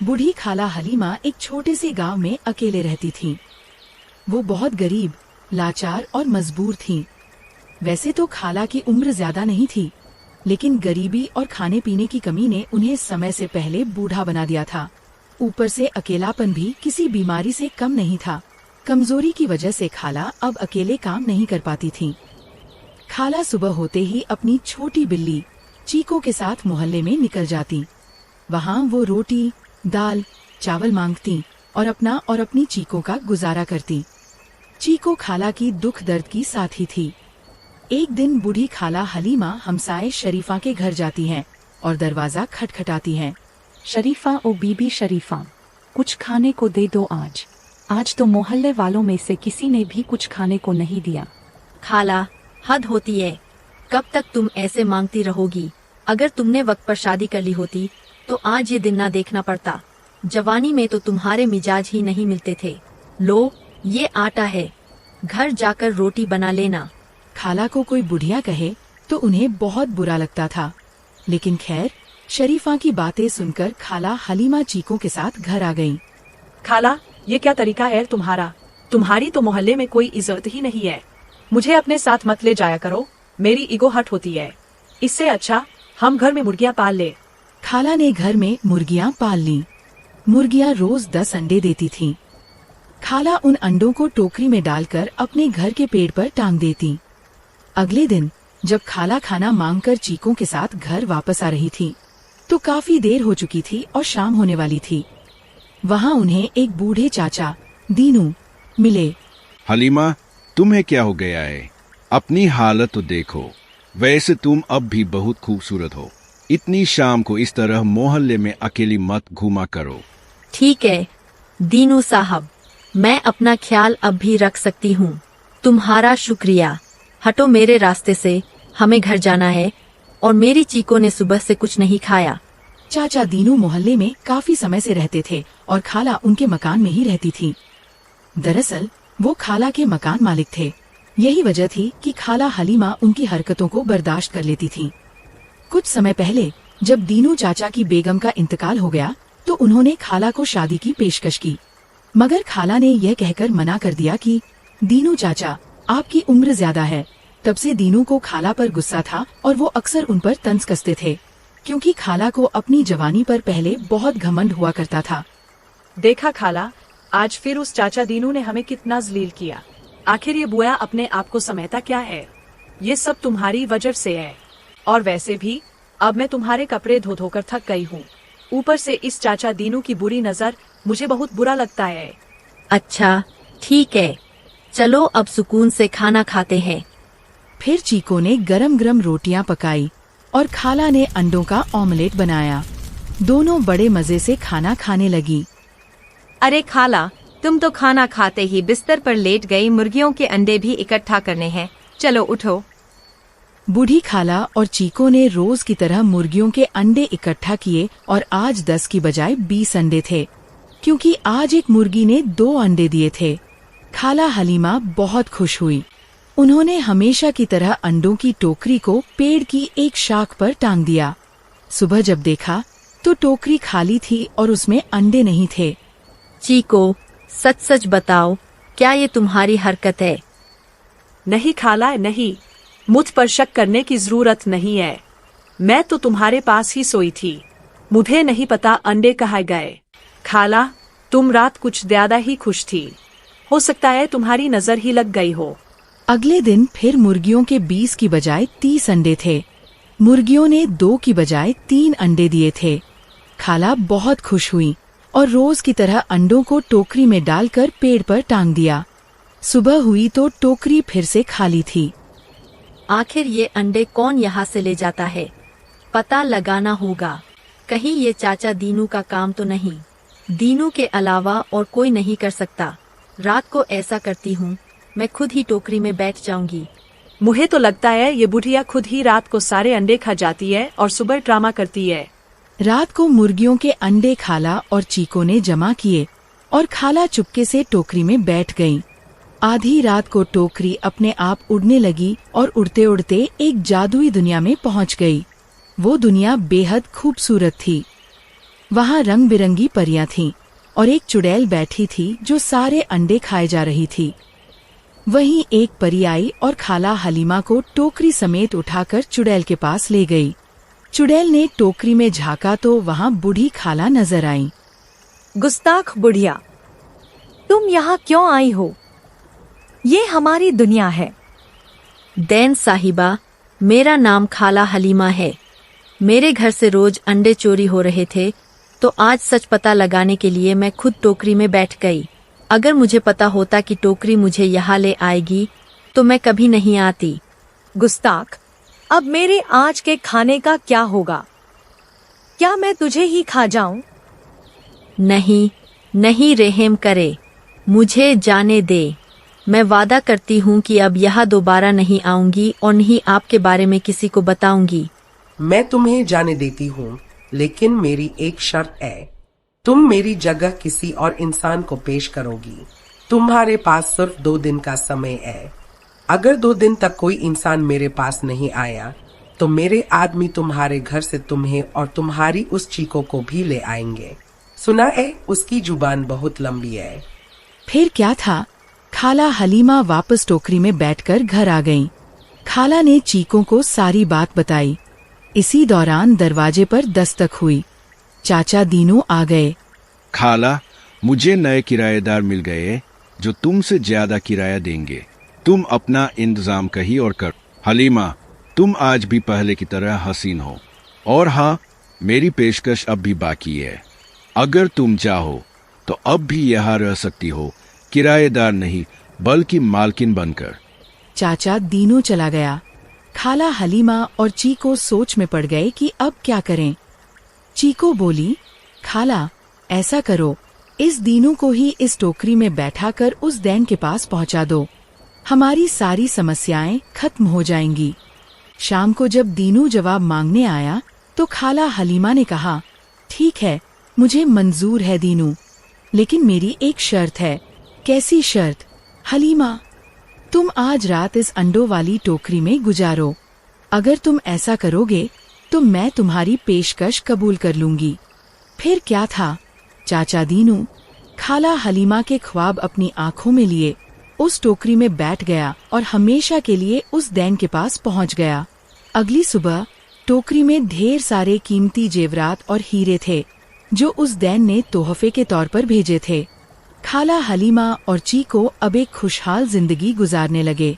बूढ़ी खाला हलीमा एक छोटे से गांव में अकेले रहती थीं। वो बहुत गरीब, लाचार और मजबूर थीं। वैसे तो खाला की उम्र ज्यादा नहीं थी, लेकिन गरीबी और खाने पीने की कमी ने उन्हें समय से पहले बूढ़ा बना दिया था। ऊपर से अकेलापन भी किसी बीमारी से कम नहीं था। कमजोरी की वजह से खाला अब अकेले काम नहीं कर पाती थीं। खाला सुबह होते ही अपनी छोटी बिल्ली चीको के साथ मोहल्ले में निकल जाती। वहाँ वो रोटी, दाल, चावल मांगती और अपना और अपनी चीको का गुजारा करती। चीको खाला की दुख दर्द की साथी थी। एक दिन बूढ़ी खाला हलीमा हमसाए शरीफा के घर जाती हैं और दरवाजा खटखटाती हैं। शरीफा, ओ बीबी शरीफा, कुछ खाने को दे दो आज तो मोहल्ले वालों में से किसी ने भी कुछ खाने को नहीं दिया। खाला, हद होती है। कब तक तुम ऐसे मांगती रहोगी? अगर तुमने वक्त पर शादी कर ली होती तो आज ये दिन ना देखना पड़ता। जवानी में तो तुम्हारे मिजाज ही नहीं मिलते थे। लो, ये आटा है, घर जाकर रोटी बना लेना। खाला को कोई बुढ़िया कहे तो उन्हें बहुत बुरा लगता था, लेकिन खैर, शरीफा की बातें सुनकर खाला हलीमा चीकों के साथ घर आ गईं। खाला, ये क्या तरीका है तुम्हारा? तुम्हारी तो मोहल्ले में कोई इज्जत ही नहीं है। मुझे अपने साथ मत ले जाया करो, मेरी ईगो हर्ट होती है। इससे अच्छा हम घर में मुर्गियां पाल ले। खाला ने घर में मुर्गियां पाल लीं। मुर्गियां रोज 10 अंडे देती थीं। खाला उन अंडों को टोकरी में डालकर अपने घर के पेड़ पर टांग देती। अगले दिन जब खाला खाना मांगकर चीकों के साथ घर वापस आ रही थी, तो काफी देर हो चुकी थी और शाम होने वाली थी। वहाँ उन्हें एक बूढ़े चाचा दीनू मिले। हलीमा, तुम्हें क्या हो गया है? अपनी हालत तो देखो। वैसे तुम अब भी बहुत खूबसूरत हो। इतनी शाम को इस तरह मोहल्ले में अकेली मत घूमा करो। ठीक है दीनू साहब, मैं अपना ख्याल अब भी रख सकती हूँ। तुम्हारा शुक्रिया। हटो मेरे रास्ते से, हमें घर जाना है और मेरी चीको ने सुबह से कुछ नहीं खाया। चाचा दीनू मोहल्ले में काफी समय से रहते थे और खाला उनके मकान में ही रहती थी। दरअसल वो खाला के मकान मालिक थे। यही वजह थी कि खाला हलीमा उनकी हरकतों को बर्दाश्त कर लेती थी। कुछ समय पहले जब दीनू चाचा की बेगम का इंतकाल हो गया तो उन्होंने खाला को शादी की पेशकश की, मगर खाला ने यह कहकर मना कर दिया कि दीनू चाचा, आपकी उम्र ज्यादा है। तब से दीनू को खाला पर गुस्सा था और वो अक्सर उन पर तंज कसते थे, क्योंकि खाला को अपनी जवानी पर पहले बहुत घमंड हुआ करता था। देखा खाला, आज फिर उस चाचा दीनू ने हमें कितना जलील किया। आखिर ये बुआ अपने आप को समझता क्या है? ये सब तुम्हारी वजह से है। और वैसे भी अब मैं तुम्हारे कपड़े धो धोकर थक गई हूँ। ऊपर से इस चाचा दीनू की बुरी नजर, मुझे बहुत बुरा लगता है। अच्छा ठीक है, चलो अब सुकून से खाना खाते हैं। फिर चीको ने गरम गरम रोटियां पकाई और खाला ने अंडों का ऑमलेट बनाया। दोनों बड़े मजे से खाना खाने लगी। अरे खाला, तुम तो खाना खाते ही बिस्तर पर लेट गई। मुर्गियों के अंडे भी इकट्ठा करने हैं, चलो उठो। बूढ़ी खाला और चीको ने रोज की तरह मुर्गियों के अंडे इकट्ठा किए और आज 10 की बजाय 20 अंडे थे, क्योंकि आज एक मुर्गी ने 2 अंडे दिए थे। खाला हलीमा बहुत खुश हुई। उन्होंने हमेशा की तरह अंडों की टोकरी को पेड़ की एक शाख पर टांग दिया। सुबह जब देखा तो टोकरी खाली थी और उसमें अंडे नहीं थे। चीको, सच सच बताओ, क्या ये तुम्हारी हरकत है? नहीं खाला, नहीं। मुझ पर शक करने की जरूरत नहीं है। मैं तो तुम्हारे पास ही सोई थी। मुझे नहीं पता अंडे कहाँ गए। खाला, तुम रात कुछ ज्यादा ही खुश थी। हो सकता है तुम्हारी नजर ही लग गई हो। अगले दिन फिर मुर्गियों के 20 की बजाय 30 अंडे थे। मुर्गियों ने 2 की बजाय 3 अंडे दिए थे। खाला बहुत खुश हुई और रोज की तरह अंडों को टोकरी में डालकर पेड़ पर टांग दिया। सुबह हुई तो टोकरी फिर से खाली थी। आखिर ये अंडे कौन यहाँ से ले जाता है? पता लगाना होगा। कहीं ये चाचा दीनू का काम तो नहीं? दीनू के अलावा और कोई नहीं कर सकता। रात को ऐसा करती हूँ, मैं खुद ही टोकरी में बैठ जाऊंगी। मुझे तो लगता है ये बुढ़िया खुद ही रात को सारे अंडे खा जाती है और सुबह ड्रामा करती है। रात को मुर्गियों के अंडे खाला और चीको ने जमा किए और खाला चुपके से टोकरी में बैठ गईं। आधी रात को टोकरी अपने आप उड़ने लगी और उड़ते उड़ते एक जादुई दुनिया में पहुंच गई। वो दुनिया बेहद खूबसूरत थी। वहाँ रंग बिरंगी परियां थीं और एक चुड़ैल बैठी थी जो सारे अंडे खाए जा रही थी। वहीं एक परी आई और खाला हलीमा को टोकरी समेत उठाकर चुड़ैल के पास ले गई। चुड़ैल ने टोकरी में झांका तो वहाँ बूढ़ी खाला नजर आई। गुस्ताख बुढ़िया, तुम यहाँ क्यों आई हो? ये हमारी दुनिया है। दैन साहिबा, मेरा नाम खाला हलीमा है। मेरे घर से रोज अंडे चोरी हो रहे थे, तो आज सच पता लगाने के लिए मैं खुद टोकरी में बैठ गई। अगर मुझे पता होता कि टोकरी मुझे यहाँ ले आएगी तो मैं कभी नहीं आती। गुस्ताख, अब मेरे आज के खाने का क्या होगा? क्या मैं तुझे ही खा जाऊं? नहीं, नहीं रहम करे, मुझे जाने दे। मैं वादा करती हूँ कि अब यहाँ दोबारा नहीं आऊंगी और नहीं आपके बारे में किसी को बताऊंगी। मैं तुम्हें जाने देती हूँ, लेकिन मेरी एक शर्त है। तुम मेरी जगह किसी और इंसान को पेश करोगी। तुम्हारे पास सिर्फ 2 दिन का समय है। अगर 2 दिन तक कोई इंसान मेरे पास नहीं आया तो मेरे आदमी तुम्हारे घर से तुम्हें और तुम्हारी उस चीको को भी ले आएंगे। सुना है उसकी जुबान बहुत लंबी है। फिर क्या था, खाला हलीमा वापस टोकरी में बैठकर घर आ गईं। खाला ने चीकों को सारी बात बताई। इसी दौरान दरवाजे पर दस्तक हुई। चाचा दीनू आ गए। खाला, मुझे नए किराएदार मिल गए जो तुमसे ज्यादा किराया देंगे। तुम अपना इंतजाम कहीं और कर। हलीमा, तुम आज भी पहले की तरह हसीन हो। और हाँ, मेरी पेशकश अब भी बाकी है। अगर तुम चाहो तो अब भी यहाँ रह सकती हो, किराएदार नहीं बल्कि मालकिन बनकर। चाचा दीनू चला गया। खाला हलीमा और चीको सोच में पड़ गए कि अब क्या करें। चीको बोली, खाला, ऐसा करो, इस दीनू को ही इस टोकरी में बैठाकर उस दैन के पास पहुंचा दो। हमारी सारी समस्याएं खत्म हो जाएंगी। शाम को जब दीनू जवाब मांगने आया तो खाला हलीमा ने कहा, ठीक है, मुझे मंजूर है दीनू, लेकिन मेरी एक शर्त है। कैसी शर्त? हलीमा, तुम आज रात इस अंडों वाली टोकरी में गुजारो। अगर तुम ऐसा करोगे तो मैं तुम्हारी पेशकश कबूल कर लूंगी। फिर क्या था, चाचा दीनू खाला हलीमा के ख्वाब अपनी आंखों में लिए उस टोकरी में बैठ गया और हमेशा के लिए उस दैन के पास पहुंच गया। अगली सुबह टोकरी में ढेर सारे कीमती जेवरात और हीरे थे जो उस दैन ने तोहफे के तौर पर भेजे थे। खाला हलीमा और चीको अब एक खुशहाल जिंदगी गुजारने लगे।